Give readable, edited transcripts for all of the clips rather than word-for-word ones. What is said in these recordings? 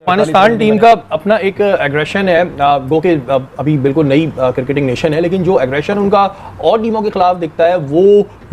Afghanistan team का अपना एक एग्रेशन है, गो के अभी बिल्कुल नई क्रिकेटिंग नेशन है, लेकिन जो एग्रेशन उनका और टीमों के खिलाफ दिखता है वो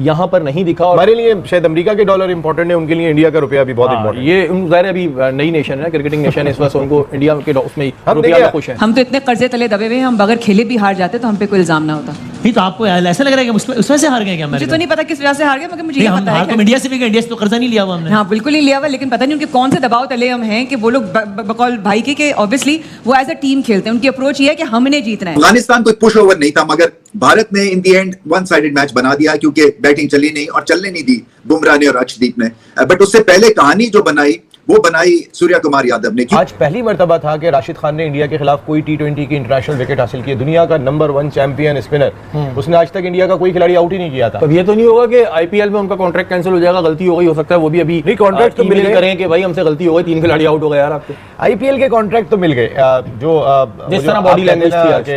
यहाँ पर नहीं दिखा। और हमारे लिए शायद अमेरिका के डॉलर इंपॉर्टेंट है, उनके लिए इंडिया का रुपया भी बहुत इंपॉर्टेंट है। ये ज़ाहिर अभी नई नेशन है, क्रिकेटिंग नेशन है, इस वजह से उनको इंडिया के उसमें रुपया में खुश है। हम तो इतने कर्जे तले दबे हुए हैं, हम बगैर खेले भी हार जाते तो हम पे कोई इल्जाम ना होता। नहीं तो आपको ऐसा लग रहा है कि उस वजह से हार गए क्या? मुझे तो नहीं पता किस वजह से हार गए, मगर मुझे ये पता है कि इंडिया से भी गए, इंडिया से तो कर्जा नहीं लिया हुआ हमने। हाँ बिल्कुल नहीं लिया हुआ, लेकिन पता नहीं उनके कौन से दबाव तले हम हैं कि वो लोग बकौल भाई के ऑब्वियसली वो एज अ टीम खेलते हैं। उनकी अप्रोच ये है कि हमने जीतना है। अफगानिस्तान कोई पुश ओवर नहीं था, मगर भारत ने इन दी एंड वन साइडेड मैच बना दिया क्योंकि बैटिंग चली नहीं और चलने नहीं दी बुमराह ने और अर्शदीप ने। बट उससे पहले कहानी जो बनाई वो बनाई सूर्य कुमार यादव ने। आज पहली मर्तबा था कि राशिद खान ने इंडिया के खिलाफ कोई T20 की इंटरनेशनल विकेट हासिल की। दुनिया का नंबर 1 चैंपियन स्पिनर, उसने आज तक इंडिया का कोई खिलाड़ी आउट ही नहीं किया था। तो ये तो नहीं होगा कि आईपीएल में उनका कॉन्ट्रैक्ट कैंसिल हो जाएगा, गलती हो गई, हो सकता है वो भी अभी नहीं कॉन्ट्रैक्ट तो मिल गए करें कि भाई हमसे गलती हो गई, 3 खिलाड़ी आउट हो गए यार आपके। आईपीएल के कॉन्ट्रैक्ट तो मिल गए। जो जिस तरह बॉडी लैंग्वेज थी,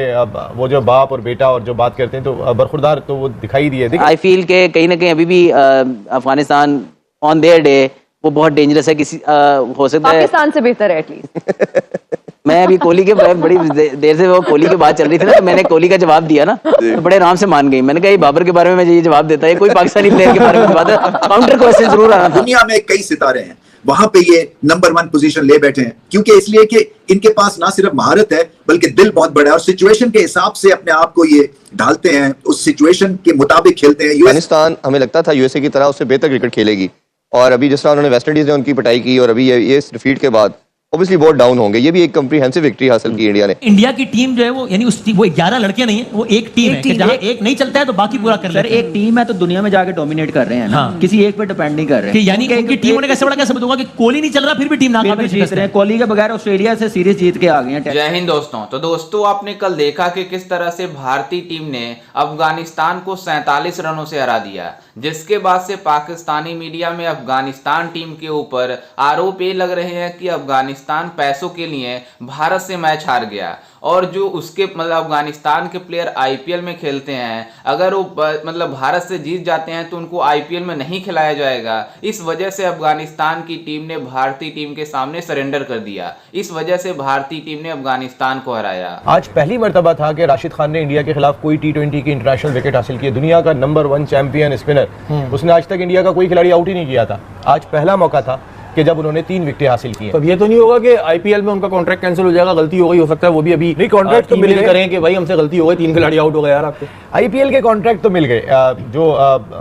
वो जो बाप और बेटा और जो बात करते हैं तो बरखुरदार तो वो दिखाई दिए। आई फील के कहीं ना कहीं अभी भी अफगानिस्तान ऑन देयर डे वो बहुत डेंजरस है। किसी हो सकता है पाकिस्तान से बेहतर है एटलीस्ट। मैं अभी कोहली के बड़ी देर से वो कोहली की बात चल रही थी ना, तो मैंने कोहली का जवाब दिया ना, तो बड़े आराम से मान गई। मैंने कहा ये बाबर के बारे में मैं ये जवाब देता है, कोई पाकिस्तानी प्लेयर के बारे में बात है, काउंटर क्वेश्चन जरूर आना था। दुनिया में कई सितारे हैं, वहां पे ये नंबर 1 पोजीशन ले बैठे हैं क्योंकि इसलिए कि इनके पास ना सिर्फ महारत है बल्कि दिल बहुत बड़ा है और सिचुएशन के हिसाब से अपने आप को ये ढालते हैं, उस सिचुएशन के मुताबिक खेलते हैं। अफगानिस्तान हमें लगता था यूएसए की तरह उससे बेहतर क्रिकेट खेलेगी, और अभी जिस तरह उन्होंने वेस्ट इंडीज ने उनकी पिटाई की और अभी ये डिफीट के बाद ऑब्वियसली बहुत डाउन होंगे। ये भी एक कम्प्रीहेंसिव विक्ट्री हासिल की इंडिया ने। इंडिया की टीम जो है वो यानी वो 11 लड़के नहीं है, वो एक टीम है कि जहां एक नहीं चलता है तो बाकी पूरा कर लेते हैं। एक टीम है तो दुनिया में जाके डोमिनेट कर रहे हैं ना, किसी एक पे डिपेंड नहीं कर रहे कि यानी उनकी टीम होने का सबसे बड़ा क्या सबूत होगा कि कोहली नहीं चल रहा फिर भी टीम नाकाम जीत रहे हैं। कोहली के बगैर ऑस्ट्रेलिया से सीरीज जीत के आ गए हैं। जय हिंद दोस्तों। तो दोस्तों आपने कल देखा कि किस तरह से भारतीय टीम ने अफगानिस्तान को 47 रनों से हरा दिया, जिसके बाद से पाकिस्तानी मीडिया में अफगानिस्तान टीम के ऊपर आरोप ये लग रहे हैं कि अफगानिस्तान पैसों के लिए भारत से मैच हार गया, और जो उसके मतलब अफगानिस्तान के प्लेयर आईपीएल में खेलते हैं, अगर वो मतलब भारत से जीत जाते हैं तो उनको आईपीएल में नहीं खिलाया जाएगा। इस वजह से अफगानिस्तान की टीम ने भारतीय टीम के सामने सरेंडर कर दिया। इस वजह से भारतीय टीम ने अफगानिस्तान को हराया। आज पहली मर्तबा था कि राशिद खान ने इंडिया के खिलाफ कोई T20 की इंटरनेशनल विकेट हासिल की। दुनिया का नंबर 1 चैंपियन स्पिनर, उसने आज तक इंडिया का कोई खिलाड़ी आउट ही नहीं किया था। आज पहला मौका था कि जब उन्होंने 3 विकेटें हासिल की। तो ये तो नहीं होगा कि आईपीएल में उनका कॉन्ट्रैक्ट कैंसिल हो जाएगा, गलती हो गई, हो सकता है वो भी अभी नहीं कॉन्ट्रैक्ट तो मिल गए करें कि भाई हमसे गलती हो गई, 3 खिलाड़ी आउट हो गए यार आपके। आईपीएल के कॉन्ट्रैक्ट तो मिल गए। जो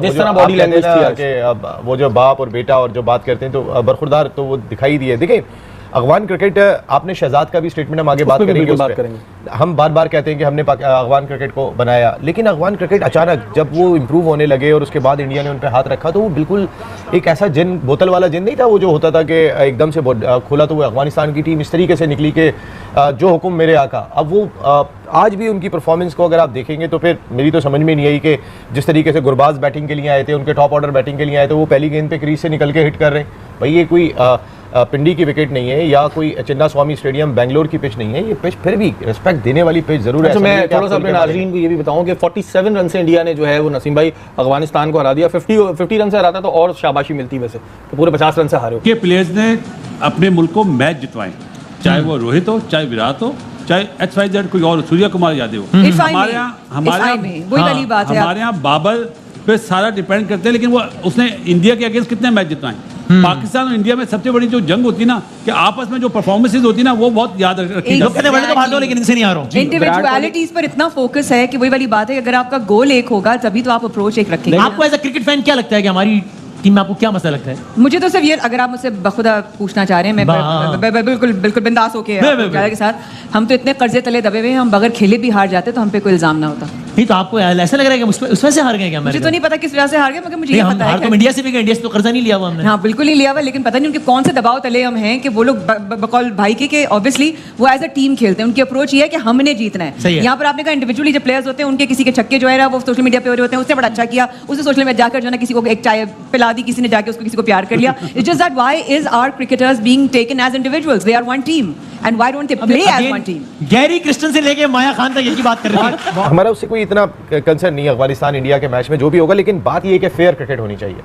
जिस तरह बॉडी लैंग्वेज थी, वो जो बाप और बेटा और जो बात करते हैं तो बरखुरदार तो वो दिखाई दिए। देखिए अफगान क्रिकेट, आपने शहजाद का भी स्टेटमेंट हम आगे बात करेंगे। हम बार बार कहते हैं कि हमने अफगान क्रिकेट को बनाया, लेकिन अफगान क्रिकेट अचानक जब वो इम्प्रूव होने लगे और उसके बाद इंडिया ने उन पर हाथ रखा तो वो बिल्कुल एक ऐसा जिन बोतल वाला जिन नहीं था वो जो होता था कि एकदम से खोला तो वो अफगानिस्तान की टीम इस तरीके से निकली कि जो हुक्म मेरे आका। अब वो आज भी उनकी परफॉर्मेंस को अगर आप देखेंगे तो फिर मेरी तो समझ में नहीं आई कि जिस तरीके से गुरबाज बैटिंग के लिए आए थे, उनके टॉप ऑर्डर बैटिंग के लिए आए थे, वो पहली गेंद पे क्रीज से निकल के हिट कर रहे हैं। भाई ये कोई पिंडी की विकेट नहीं है या कोई चिन्ना स्वामी स्टेडियम बेंगलोर की पिच नहीं है, ये पिच फिर भी रिस्पेक्ट देने वाली पिच जरूर है। अच्छा, मैं थोड़ा सा अपने नाज़रीन को ये भी बताऊं कि 47 रन से इंडिया ने जो है वो नसीम भाई अफगानिस्तान को हरा दिया। 50 रन से हराता तो और शाबाशी मिलती, वैसे तो पूरे 50 रन से हारे हो। प्लेयर्स ने अपने मुल्क को मैच जितवाए, चाहे वो रोहित हो, चाहे विराट हो, चाहे XYZ कोई और, सूर्य कुमार यादव हो। हमारे यहाँ बाबर पे सारा डिपेंड करते हैं, लेकिन वो उसने इंडिया के अगेंस्ट कितने मैच जितवाए। पाकिस्तान और इंडिया में सबसे बड़ी जो जंग होती है ना, कि आपस में जो परफॉर्मेंसेस होती है ना, वो बहुत याद रखी। लेकिन इनसे नहीं आ रहा हूं। इंडिविजुअलिटीज पर इतना फोकस है कि वही वाली बात है, अगर आपका गोल एक होगा तभी तो आप अप्रोच एक रखेंगे। आपको एज अ क्रिकेट फैन क्या लगता है कि हमारी टीम में आपको क्या मसला लगता है? मुझे तो सिर्फ ये, अगर आप मुझसे बखुदा पूछना चाह रहे हैं, मैं बिल्कुल बिंदास होके के साथ, हम तो इतने कर्जे तले दबे हुए हैं, हम बगैर खेले भी हार जाते तो हम पे कोई इल्जाम ना होता। नहीं तो आपको ऐसा लग रहा है कि उस वजह से हार गए क्या? मुझे तो नहीं पता किस वजह से हार गए, मगर मुझे ये पता है कि इंडिया से भी गए, इंडिया से तो कर्जा नहीं लिया हुआ हमने। हाँ बिल्कुल नहीं लिया हुआ, लेकिन पता नहीं उनके कौन से दबाव तले हम हैं कि वो लोग बकौल भाई के ऑब्वियसली वो एज अ टीम खेलते हैं। उनकी अप्रोच ये है कि हमने जीतना है। यहाँ पर आपने कहा इंडिविजुअली जो प्लेयर्स होते हैं उनके किसी के छक्के जो है वो सोशल मीडिया पे हो रहे होते हैं, उससे बड़ा अच्छा किया, उसने सोशल मीडिया जाकर जो है किसी को एक चाय पिला दी, किसी ने जाकर उसको किसी को प्यार कर लिया। It's just that why is our cricketers being taken as individuals? They are one team and why don't they play as one team? Gary Kirsten से लेके माया खान तक यही बात कर रहे हैं। हमारा उससे कोई इतना कंसर्न नहीं है अफगानिस्तान इंडिया के मैच में जो भी होगा, लेकिन बात ये है कि फेयर क्रिकेट होनी चाहिए।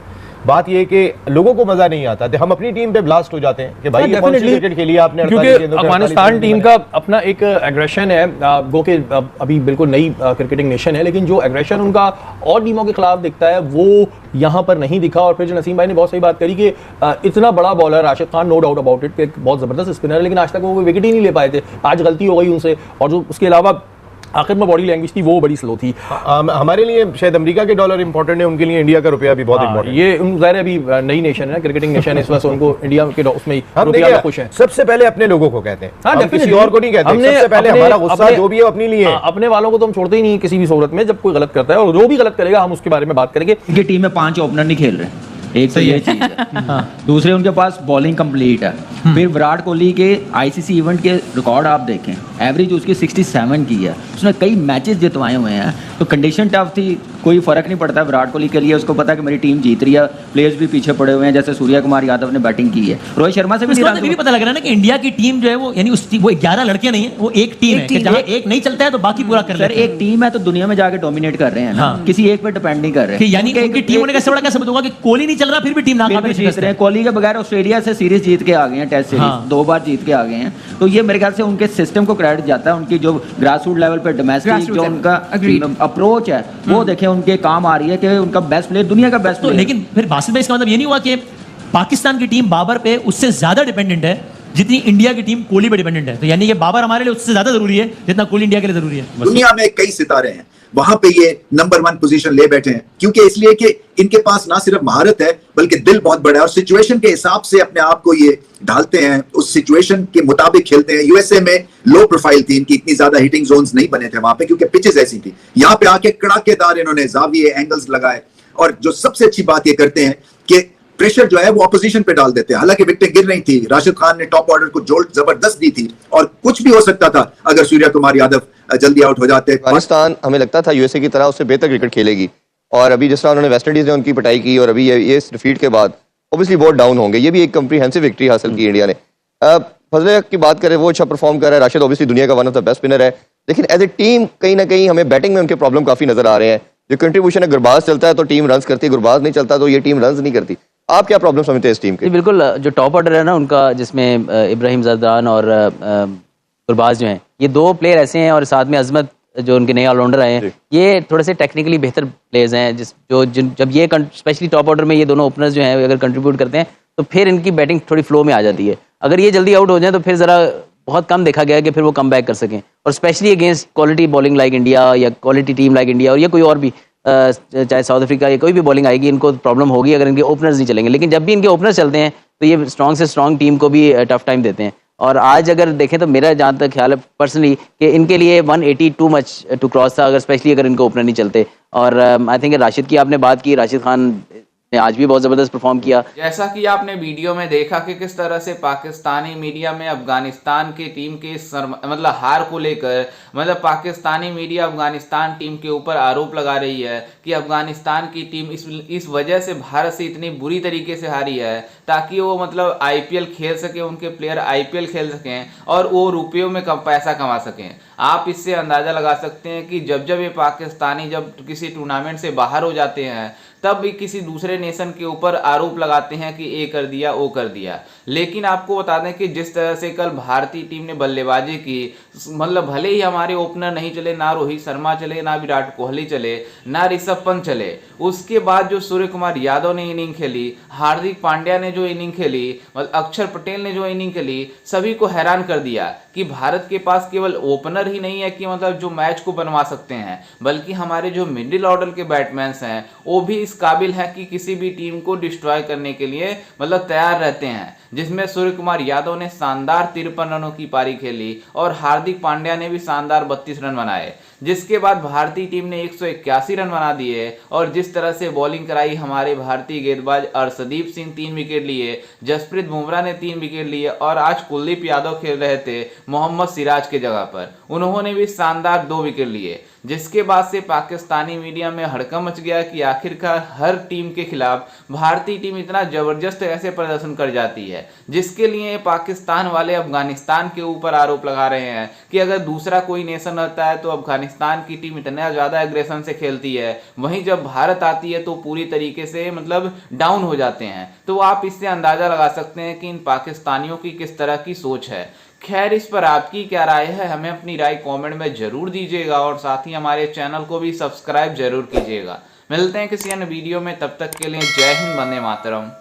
बात ये कि लोगों को मजा नहीं आता, हम अपनी टीम पे ब्लास्ट हो जाते हैं कि भाई ये कौन सी क्रिकेट खेली आपने, क्योंकि अफगानिस्तान टीम का अपना एक एग्रेशन है, गो के अभी बिल्कुल नई क्रिकेटिंग नेशन है, लेकिन जो एग्रेशन उनका और टीमों के खिलाफ दिखता है वो यहाँ पर नहीं दिखा। और फिर जो नसीम भाई ने बहुत सही बात करी कि इतना बड़ा bowler Rashid Khan, no doubt about it, बहुत जबरदस्त स्पिनर है, लेकिन आज तक वो विकेट ही नहीं ले पाए थे। आज गलती हो गई उनसे, और जो उसके अलावा आखिर में बॉडी लैंग्वेज थी वो बड़ी स्लो थी। हमारे लिए शायद अमेरिका के डॉलर इंपॉर्टेंट है, उनके लिए इंडिया का रुपया भी बहुत इंपॉर्टेंट है। ये ज़ाहिर अभी नई नेशन है, क्रिकेटिंग नेशन है, इस वजह से उनको इंडिया के उसमें रुपया में खुश है। सबसे पहले अपने लोगों को कहते हैं, हम किसी और को नहीं कहते। सबसे पहले हमारा गुस्सा जो भी है अपने लिए, अपने वालों को तो हम छोड़ते ही नहीं किसी भी सूरत में। जब कोई गलत करता है, और जो भी गलत करेगा हम उसके बारे में बात करेंगे। इनकी टीम में 5 ओपनर नहीं खेल रहे, एक तो ये चीज है। दूसरे उनके पास बॉलिंग कंप्लीट है। फिर विराट कोहली के आईसीसी इवेंट के रिकॉर्ड आप देखें, एवरेज उसकी 67 की है, उसने कई मैचेस जितवाए हुए हैं। तो कंडीशन टफ थी, कोई फर्क नहीं पड़ता विराट कोहली के लिए, उसको पता है कि मेरी टीम जीत रही है, प्लेयर्स भी पीछे पड़े हुए हैं, जैसे सूर्य कुमार यादव ने बैटिंग की है, रोहित शर्मा से भी पता लग रहा है ना कि इंडिया की टीम जो है वो यानी वो 11 लड़के नहीं है, वो एक टीम है कि जहां एक नहीं चलता है तो बाकी पूरा कर लेते हैं। एक टीम है तो दुनिया में जाके डोमिनेट कर रहे हैं ना, किसी एक पे डिपेंड नहीं कर रहे। यानी उनकी टीम होने का सबसे बड़ा क्या सबूत होगा कि कोहली नहीं चल रहा फिर भी टीम नाकाम जीत रहे हैं। कोहली के बगैर ऑस्ट्रेलिया से सीरीज जीत के आ गए हैं, टेस्ट सीरीज 2 बार जीत के आ गए हैं। तो ये मेरे ख्याल से उनके सिस्टम को क्रेडिट जाता है, उनकी जो ग्रासरूट लेवल पे डोमेस्टिक जो उनका अप्रोच है वो देखें उनके काम आ रही है कि उनका बेस्ट प्लेयर, दुनिया का बेस्ट प्लेयर। लेकिन फिर बासित भाई इसका मतलब ये नहीं हुआ कि पाकिस्तान की टीम बाबर पे उससे ज्यादा डिपेंडेंट है जितनी इंडिया की टीम कोहली पे डिपेंडेंट है? तो यानी कि बाबर हमारे लिए उससे ज्यादा जरूरी है जितना कोहली इंडिया के लिए जरूरी है। दुनिया में कई सितारे हैं, वहां पे ये नंबर 1 पोजीशन ले बैठे हैं, क्योंकि इसलिए कि इनके पास ना सिर्फ महारत है बल्कि दिल बहुत बड़ा है, और सिचुएशन के हिसाब से अपने आप को ये ढालते हैं, उस सिचुएशन के मुताबिक खेलते हैं। यूएसए में लो प्रोफाइल थी इनकी, इतनी ज्यादा हिटिंग जोन्स नहीं बने थे वहां पे क्योंकि पिचेस ऐसी थी। यहाँ पे आके कड़ाकेदार इन्होंने जाविये एंगल्स लगाए, और जो सबसे अच्छी बात ये करते हैं कि प्रेशर जो है वो ऑपोजिशन पे डाल देते हैं। हालांकि विकेटें गिर रही थी, राशिद खान ने टॉप ऑर्डर को जोल्ट जबरदस्त दी थी, और कुछ भी हो सकता था अगर सूर्य कुमार यादव जल्दी आउट हो जाते। पाकिस्तान हमें लगता था यूएसए की तरह उससे बेहतर क्रिकेट खेलेगी, और अभी जिस तरह उन्होंने वेस्ट इंडीज ने उनकी पिटाई की, और अभी ये डिफीट के बाद ऑब्वियसली बहुत डाउन होंगे। ये भी एक कम्प्रीहेंसिव विक्ट्री हासिल की इंडिया ने। फजल की बात करें, वो अच्छा परफॉर्म कर रहा है, राशिद ऑब्वियसली दुनिया का one of the best spinner है, लेकिन एज ए टीम कहीं ना कहीं हमें बैटिंग में उनके प्रॉब्लम काफी नजर आ रहे हैं। जो कंट्रीब्यूशन है, गुरबाज चलता है तो टीम रन करती है, गुरबाज नहीं चलता तो ये टीम रन नहीं करती। आप क्या प्रॉब्लम समझते हैं इस टीम के? बिल्कुल, जो टॉप ऑर्डर है ना उनका, जिसमें इब्राहिम जरदान और गुरबाज जो हैं, ये 2 प्लेयर ऐसे हैं, और साथ में अजमत जो उनके नए ऑलराउंडर आए हैं, ये थोड़े से टेक्निकली बेहतर प्लेयर्स हैं। जब ये स्पेशली टॉप ऑर्डर में ये दोनों ओपनर्स जो हैं अगर कंट्रीब्यूट करते हैं तो फिर इनकी बैटिंग थोड़ी फ्लो में आ जाती है। अगर ये जल्दी आउट हो जाए तो फिर ज़रा बहुत कम देखा गया कि फिर वो कम बैक कर सकें, और specially against quality bowling like India या क्वालिटी टीम लाइक इंडिया, और या कोई और भी, चाहे साउथ अफ्रीका या कोई भी बॉलिंग आएगी, इनको प्रॉब्लम होगी अगर इनके ओपनर्स नहीं चलेंगे। लेकिन जब भी इनके ओपनर्स चलते हैं तो ये स्ट्रॉन्ग से स्ट्रॉन्ग टीम को भी टफ टाइम देते हैं। और आज अगर देखें तो मेरा जहाँ तक ख्याल है पर्सनली कि इनके लिए 180 टू मच टू क्रॉस था, अगर स्पेशली अगर इनको ओपनर नहीं चलते। और आई थिंक राशिद की आपने बात की, राशिद खान ने आज भी बहुत जबरदस्त परफॉर्म किया। जैसा कि आपने वीडियो में देखा कि किस तरह से पाकिस्तानी मीडिया में अफगानिस्तान की टीम के मतलब हार को लेकर, मतलब पाकिस्तानी मीडिया अफगानिस्तान टीम के ऊपर आरोप लगा रही है कि अफगानिस्तान की टीम इस वजह से भारत से इतनी बुरी तरीके से हारी है ताकि वो मतलब आईपीएल खेल सके, उनके प्लेयर आईपीएल खेल सकें और वो रुपयों में पैसा कमा सकें। आप इससे अंदाजा लगा सकते हैं कि जब ये पाकिस्तानी जब किसी टूर्नामेंट से बाहर हो जाते हैं तब भी किसी दूसरे नेशन के ऊपर आरोप लगाते हैं कि ये कर दिया वो कर दिया। लेकिन आपको बता दें कि जिस तरह से कल भारतीय टीम ने बल्लेबाजी की, मतलब भले ही हमारे ओपनर नहीं चले, ना रोहित शर्मा चले, ना विराट कोहली चले, ना ऋषभ पंत चले, उसके बाद जो सूर्य कुमार यादव ने इनिंग खेली, हार्दिक पांड्या ने जो इनिंग खेली, मतलब अक्षर पटेल ने जो इनिंग खेली, सभी को हैरान कर दिया कि भारत के पास केवल ओपनर ही नहीं है कि मतलब जो मैच को बनवा सकते हैं, बल्कि हमारे जो मिडिल ऑर्डर के बैट्समैन हैं वो भी इस काबिल है कि किसी भी टीम को डिस्ट्रॉय करने के लिए मतलब तैयार रहते हैं। जिसमें सूर्य कुमार यादव ने शानदार 53 रनों की पारी खेली और हार्दिक पांड्या ने भी शानदार 32 रन बनाए, जिसके बाद भारतीय टीम ने 181 रन बना दिए। और जिस तरह से बॉलिंग कराई हमारे भारतीय गेंदबाज अर्शदीप सिंह 3 विकेट लिए, जसप्रीत बुमराह ने 3 विकेट लिए और आज कुलदीप यादव खेल रहे थे मोहम्मद सिराज के जगह पर, उन्होंने भी शानदार 2 विकेट लिए। जिसके बाद से पाकिस्तानी मीडिया में हड़कंप मच गया कि आखिरकार हर टीम के खिलाफ भारतीय टीम इतना जबरदस्त ऐसे प्रदर्शन कर जाती है। है, जिसके लिए पाकिस्तान वाले अफगानिस्तान के ऊपर आरोप लगा रहे हैं कि अगर दूसरा कोई नेशन होता है तो अफगानिस्तान की टीम इतना ज़्यादा एग्रेशन से खेलती है, वहीं जब भारत आती है तो पूरी तरीके से मतलब डाउन हो जाते हैं। तो आप इससे अंदाज़ा लगा सकते हैं कि इन पाकिस्तानियों की किस तरह की सोच है। खैर, इस पर आपकी क्या राय है, हमें अपनी राय कमेंट में जरूर दीजिएगा और साथ ही हमारे चैनल को भी सब्सक्राइब जरूर कीजिएगा। मिलते हैं किसी अन्य वीडियो में, तब तक के लिए जय हिंद, वंदे मातरम।